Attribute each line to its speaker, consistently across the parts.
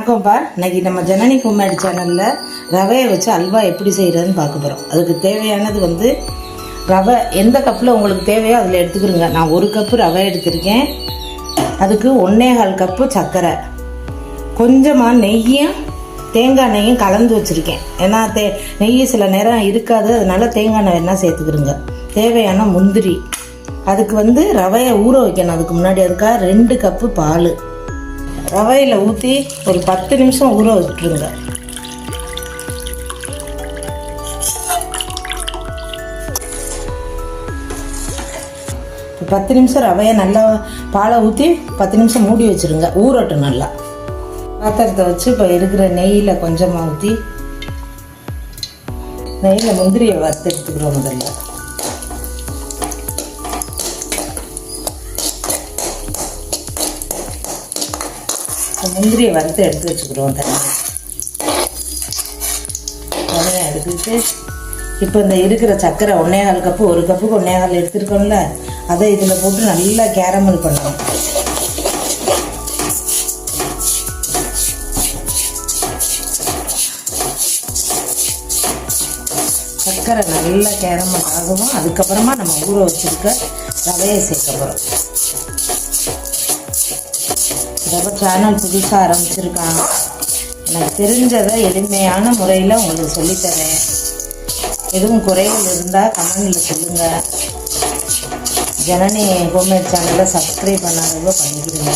Speaker 1: வணக்கம்ப்பா. இன்னைக்கு நம்ம ஜனனி ஹோம்மேட் சேனலில் ரவையை வச்சு அல்வா எப்படி செய்கிறதுன்னு பார்க்க போகிறோம். அதுக்கு தேவையானது வந்து ரவை எந்த கப்பில் உங்களுக்கு தேவையோ அதில் எடுத்துக்கிறோங்க. நான் 1 கப்பு ரவை எடுத்திருக்கேன். அதுக்கு 1.25 கப்பு சர்க்கரை, கொஞ்சமாக நெய்யும் தேங்காய் நெய்யும் கலந்து வச்சுருக்கேன். ஏன்னா நெய் சில நேரம் இருக்காது, அதனால தேங்காய் எண்ணெய் வேணால் சேர்த்துக்கிறோங்க. தேவையான முந்திரி, அதுக்கு வந்து ரவையை ஊற வைக்கணும். அதுக்கு முன்னாடி அதுக்காக 2 கப்பு பால் ரவையில் ஊற்றி ஒரு 10 நிமிஷம் ஊற வச்சுட்ருங்க. ஒரு 10 நிமிஷம் ரவையை நல்லா பாலை ஊற்றி 10 நிமிஷம் மூடி வச்சுருங்க, ஊறட்டும் நல்லா. பாத்திரத்தை வச்சு இப்போ இருக்கிற நெய்யில் கொஞ்சமாக ஊற்றி நெய்யில் முந்திரியை வறுத்து எடுத்துக்கிறோம். முதல்ல முந்திரியை வறுத்து எடுத்து வச்சுக்கிறோம். தனியாக எடுத்துக்கிட்டு இப்போ இந்த இருக்கிற சர்க்கரை 1.25 கப்பு, 1 கப்புக்கு 1.25 எடுத்துருக்கோம்ல, அதை இதில் போட்டு நல்லா கேரமல் பண்ணணும். சர்க்கரை நல்லா கேரமல் ஆகவும் அதுக்கப்புறமா நம்ம ஊற வச்சுருக்க ரவையை சேர்க்க போகிறோம். ரவை சேனல் புதுசாக ஆரம்பிச்சிருக்கான். எனக்கு தெரிஞ்சதை எளிமையான முறையில் உங்களுக்கு சொல்லித்தரேன். எதுவும் குறைகள் இருந்தால் கமெண்டில் சொல்லுங்கள். ஜனனி ஹோம்மேட் சேனலை சப்ஸ்கிரைப் பண்ணாதவங்க பண்ணிக்கிறீங்க.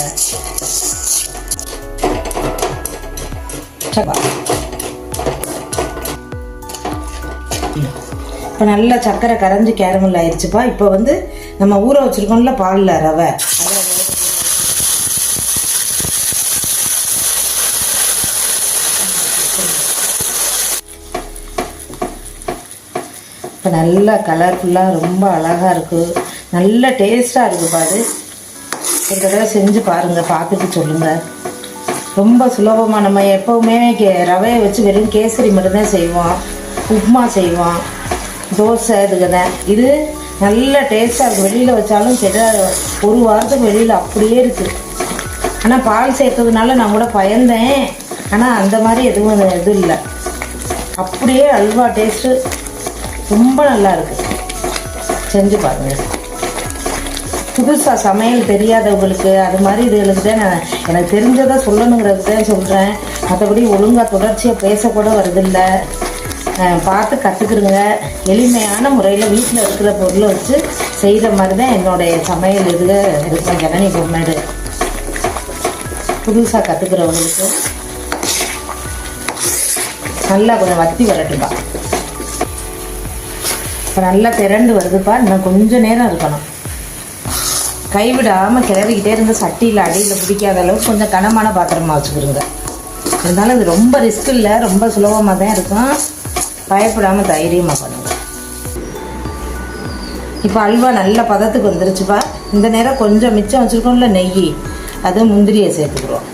Speaker 1: இப்போ நல்லா சர்க்கரை கரைஞ்சி கேரமல் ஆயிடுச்சுப்பா. இப்போ வந்து நம்ம ஊற வச்சுருக்கோம்ல பாலில் ரவை, இப்போ நல்லா கலர்ஃபுல்லாக ரொம்ப அழகாக இருக்குது, நல்ல டேஸ்ட்டாக இருக்குப்பா. அது ஒரு தடவை செஞ்சு பாருங்கள், பார்த்துட்டு சொல்லுங்கள். ரொம்ப சுலபமாக. நம்ம எப்போவுமே ரவையை வச்சு வெறும் கேசரி மட்டும்தான் செய்வோம், உப்புமா செய்வோம், தோசை, இதுக்கு தான். இது நல்ல டேஸ்ட்டாக இருக்குது. வெளியில் வச்சாலும் சரி 1 வாரத்துக்கு வெளியில் அப்படியே இருக்குது. ஆனால் பால் சேர்த்ததுனால நான் கூட பயந்தேன். ஆனால் அந்த மாதிரி எதுவும் இது இல்லை, அப்படியே அல்வா டேஸ்ட்டு ரொம்ப நல்லா இருக்குது. செஞ்சு பாருங்கள். புதுசாக சமையல் தெரியாதவங்களுக்கு அது மாதிரி இதுகளுக்கு தான் நான் எனக்கு தெரிஞ்சதை சொல்லணுங்கிறது தான் சொல்கிறேன். மற்றபடி ஒழுங்காக தொடர்ச்சியாக பேசக்கூட வருதில்லை. பார்த்து கற்றுக்குறங்க. எளிமையான முறையில் வீட்டில் இருக்கிற பொருளை வச்சு செய்கிற மாதிரி தான் என்னுடைய சமையல் இதில் இருக்கும். ஜனனி ஹோம்மேடு புதுசாக கற்றுக்கிறவங்களுக்கு நல்லா கொஞ்சம் வத்தி வரட்டுப்பா. இப்போ நல்லா திரண்டு வருதுப்பா. இன்னும் கொஞ்சம் நேரம் இருக்கணும். கைவிடாமல் கிளறிக்கிட்டே இருந்து சட்டியில் அடியில் பிடிக்காத அளவுக்கு கொஞ்சம் கனமான பாத்திரமாக வச்சுக்கிறோங்க. இருந்தாலும் இது ரொம்ப ரிஸ்க் இல்லை, ரொம்ப சுலபமாக தான் இருக்கும். பயப்படாமல் தைரியமாக பண்ணுங்க. இப்போ அல்வா நல்ல பதத்துக்கு வந்துருச்சுப்பா. இந்த நேரம் கொஞ்சம் மிச்சம் வச்சுருக்கோம்ல நெய், அது முந்திரியை சேர்த்துக்கிறோம்.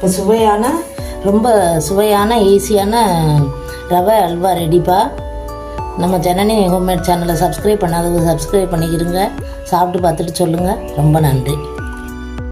Speaker 1: இப்போ ரொம்ப சுவையான ஈஸியான ரவை அல்வா ரெடிப்பா. நம்ம ஜனனி ஹோம்மேட் சேனலை சப்ஸ்கிரைப் பண்ணாதவங்க சப்ஸ்கிரைப் பண்ணிக்கிறங்க. சாப்பிட்டு பார்த்துட்டு சொல்லுங்கள். ரொம்ப நன்றி.